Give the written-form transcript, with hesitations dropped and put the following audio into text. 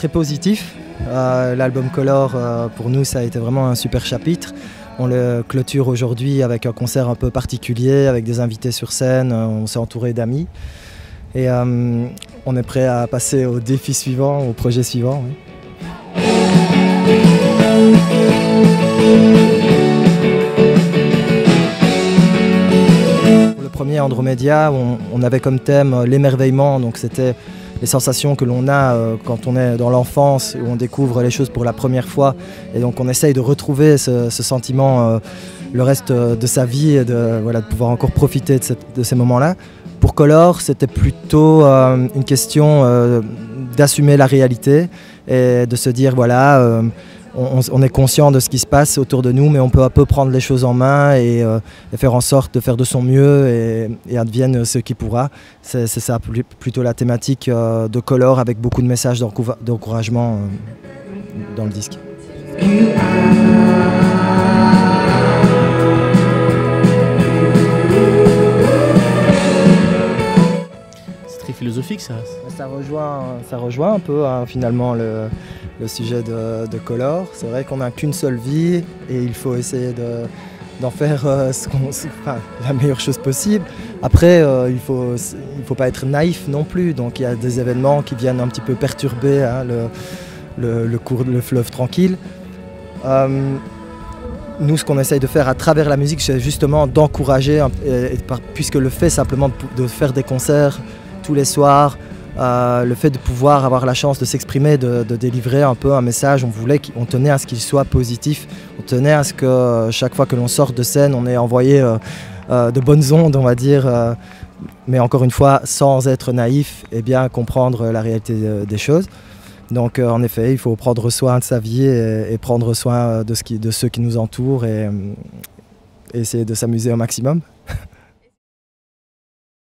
très positif. L'album Color, pour nous, ça a été vraiment un super chapitre. On le clôture aujourd'hui avec un concert un peu particulier, avec des invités sur scène, on s'est entouré d'amis. Et on est prêt à passer au défi suivant, au projet suivant. Oui. Pour le premier Andromédia, on avait comme thème l'émerveillement, donc c'était les sensations que l'on a quand on est dans l'enfance, où on découvre les choses pour la première fois. Et donc on essaye de retrouver ce sentiment le reste de sa vie et de pouvoir encore profiter de ces moments-là. Pour Color, c'était plutôt une question d'assumer la réalité et de se dire voilà, on est conscient de ce qui se passe autour de nous, mais on peut un peu prendre les choses en main et faire en sorte de faire de son mieux et advienne ce qui pourra. C'est ça plutôt la thématique de Color, avec beaucoup de messages d'encouragement dans le disque. C'est très philosophique ça. Ça rejoint un peu finalement le sujet de Color. C'est vrai qu'on n'a qu'une seule vie et il faut essayer d'en faire la meilleure chose possible. Après, il faut pas être naïf non plus. Donc il y a des événements qui viennent un petit peu perturber le fleuve tranquille. Nous, ce qu'on essaye de faire à travers la musique, c'est justement d'encourager, puisque le fait simplement de faire des concerts tous les soirs, le fait de pouvoir avoir la chance de s'exprimer, de délivrer un peu un message, on tenait à ce qu'il soit positif, on tenait à ce que chaque fois que l'on sort de scène, on ait envoyé de bonnes ondes, on va dire, mais encore une fois, sans être naïf et bien comprendre la réalité des choses. Donc en effet, il faut prendre soin de sa vie et prendre soin de ceux qui nous entourent et essayer de s'amuser au maximum.